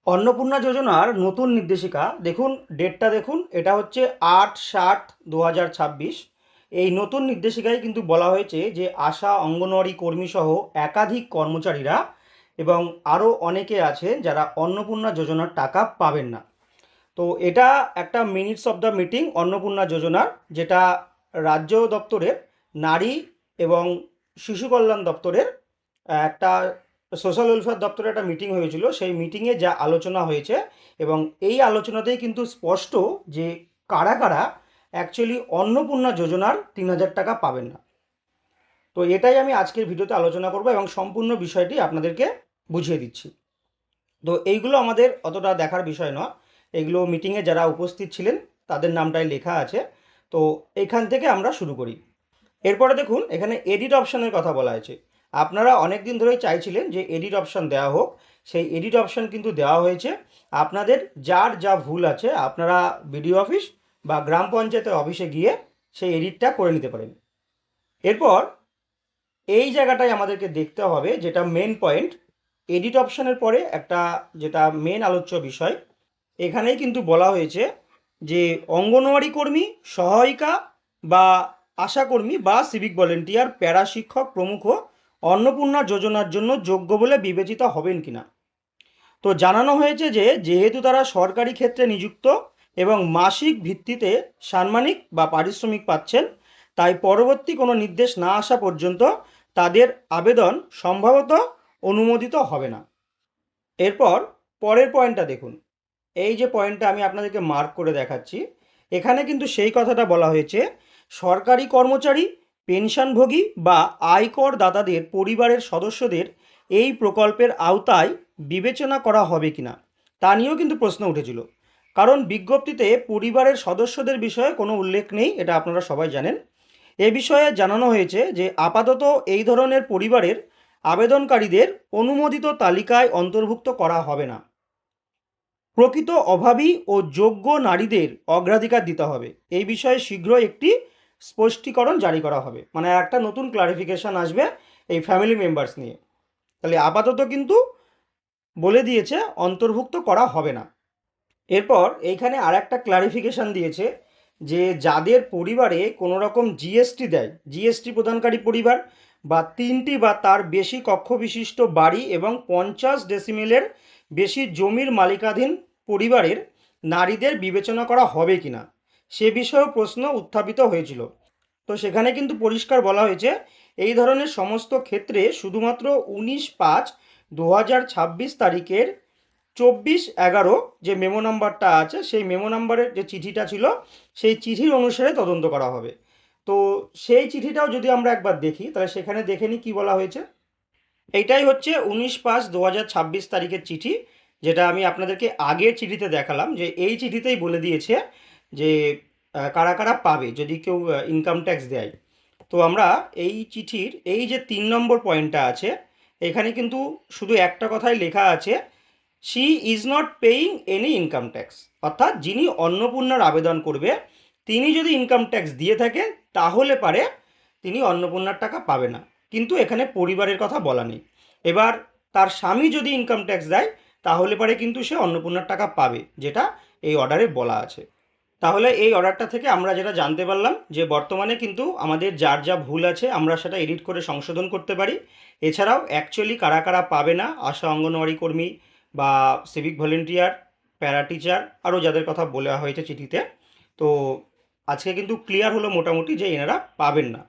অন্নপূর্ণা যোজনার নতুন নির্দেশিকা দেখুন, ডেটটা দেখুন, এটা হচ্ছে 8/7/2026। এই নতুন নির্দেশিকায় কিন্তু বলা হয়েছে যে আশা অঙ্গনওয়াড়ি কর্মী সহ একাধিক কর্মচারীরা এবং আরও অনেকে আছেন যারা অন্নপূর্ণা যোজনার টাকা পাবেন না। তো এটা একটা minutes of the meeting Annapurna যোজনার, যেটা রাজ্য দপ্তরের নারী এবং শিশু কল্যাণ দপ্তরের একটা সোশ্যাল ওয়েলফেয়ার দপ্তরে একটা মিটিং হয়েছিল। সেই মিটিংয়ে যা আলোচনা হয়েছে এবং এই আলোচনাতেই কিন্তু স্পষ্ট যে কারা কারা অ্যাকচুয়ালি অন্নপূর্ণা যোজনার 3,000 টাকা পাবেন না। তো এটাই আমি আজকের ভিডিওতে আলোচনা করব এবং সম্পূর্ণ বিষয়টি আপনাদেরকে বুঝিয়ে দিচ্ছি। তো এইগুলো আমাদের অতটা দেখার বিষয় নয়, এগুলো মিটিংয়ে যারা উপস্থিত ছিলেন তাদের নামটাই লেখা আছে। তো এইখান থেকে আমরা শুরু করি। এরপরে দেখুন, এখানে এডিট অপশানের কথা বলা হয়েছে। আপনারা অনেক দিন ধরেই চাইছিলেন যে এডিট অপশান দেওয়া হোক, সেই এডিট অপশান কিন্তু দেওয়া হয়েছে। আপনাদের যার যা ভুল আছে আপনারা বিডিও অফিস বা গ্রাম পঞ্চায়েতের অফিসে গিয়ে সেই এডিটটা করে নিতে পারেন। এরপর এই জায়গাটায় আমাদেরকে দেখতে হবে, যেটা মেন পয়েন্ট, এডিট অপশানের পরে একটা যেটা মেন আলোচ্য বিষয়, এখানেই কিন্তু বলা হয়েছে যে অঙ্গনওয়াড়ি কর্মী, সহায়িকা বা আশাকর্মী বা সিভিক ভলেন্টিয়ার, প্যারা শিক্ষক প্রমুখ অন্নপূর্ণা যোজনার জন্য যোগ্য বলে বিবেচিত হবেন কিনা। তো জানানো হয়েছে যে যেহেতু তারা সরকারি ক্ষেত্রে নিযুক্ত এবং মাসিক ভিত্তিতে সাম্মানিক বা পারিশ্রমিক পাচ্ছেন, তাই পরবর্তী কোনো নির্দেশ না আসা পর্যন্ত তাদের আবেদন সম্ভবত অনুমোদিত হবে না। এরপর পরের পয়েন্টটা দেখুন, এই যে পয়েন্টটা আমি আপনাদেরকে মার্ক করে দেখাচ্ছি, এখানে কিন্তু সেই কথাটা বলা হয়েছে, সরকারি কর্মচারী, পেনশনভোগী বা আয়কর দাতাদের পরিবারের সদস্যদের এই প্রকল্পের আওতায় বিবেচনা করা হবে কিনা তা নিয়েও কিন্তু প্রশ্ন উঠেছিল। কারণ বিজ্ঞপ্তিতে পরিবারের সদস্যদের বিষয়ে কোনো উল্লেখ নেই, এটা আপনারা সবাই জানেন। এ বিষয়ে জানানো হয়েছে যে আপাতত এই ধরনের পরিবারের আবেদনকারীদের অনুমোদিত তালিকায় অন্তর্ভুক্ত করা হবে না। প্রকৃত অভাবী ও যোগ্য নারীদের অগ্রাধিকার দিতে হবে, এই বিষয়ে শীঘ্রই একটি স্পষ্টীকরণ জারি করা হবে। মানে একটা নতুন ক্লারিফিকেশান আসবে এই ফ্যামিলি মেম্বার্স নিয়ে। তাহলে আপাতত কিন্তু বলে দিয়েছে অন্তর্ভুক্ত করা হবে না। এরপর এইখানে আর একটা ক্লারিফিকেশান দিয়েছে যে যাদের পরিবারে কোনো রকম জিএসটি দেয়, জিএসটি প্রদানকারী পরিবার বা 3টি বা তার বেশি কক্ষ বিশিষ্ট বাড়ি এবং 50 ডেসিমেলের বেশি জমির মালিকাধীন পরিবারের নারীদের বিবেচনা করা হবে কিনা সে বিষয়েও প্রশ্ন উত্থাপিত হয়েছিল। তো সেখানে কিন্তু পরিষ্কার বলা হয়েছে এই ধরনের সমস্ত ক্ষেত্রে শুধুমাত্র 19/5/2026 তারিখের 24/11 যে মেমো নাম্বারটা আছে, সেই মেমো নাম্বারের যে চিঠিটা ছিল সেই চিঠির অনুসারে তদন্ত করা হবে। তো সেই চিঠিটাও যদি আমরা একবার দেখি তাহলে সেখানে দেখে নিই কী বলা হয়েছে। এইটাই হচ্ছে 19/5/2026 তারিখের চিঠি, যেটা আমি আপনাদেরকে আগের চিঠিতে দেখালাম। যে এই চিঠিতেই বলে দিয়েছে যে কারা কারা পাবে যদি কেউ ইনকাম ট্যাক্স দেয়। তো আমরা এই চিঠির এই যে 3 নম্বর পয়েন্টটা আছে, এখানে কিন্তু শুধু একটা কথাই লেখা আছে, she is not paying any income tax. অর্থাৎ যিনি অন্নপূর্ণার আবেদন করবে তিনি যদি ইনকাম ট্যাক্স দিয়ে থাকে তাহলে পারে তিনি অন্নপূর্ণার টাকা পাবে না, কিন্তু এখানে পরিবারের কথা বলা নেই। এবার তার স্বামী যদি ইনকাম ট্যাক্স দেয় তাহলে পারে কিন্তু সে অন্নপূর্ণার টাকা পাবে, যেটা এই অর্ডারে বলা আছে। তাহলে এই অর্ডারটা থেকে আমরা যেটা জানতে পারলাম যে বর্তমানে কিন্তু আমাদের যার যা ভুল আছে আমরা সেটা এডিট করে সংশোধন করতে পারি। এছাড়াও অ্যাকচুয়ালি কারা কারা পাবে না, আশা অঙ্গনওয়াড়ি কর্মী বা সিভিক ভলেন্টিয়ার, প্যারা টিচার, আরও যাদের কথা বলা হয়েছে চিঠিতে। তো আজকে কিন্তু ক্লিয়ার হলো মোটামুটি যে এনারা পাবেন না।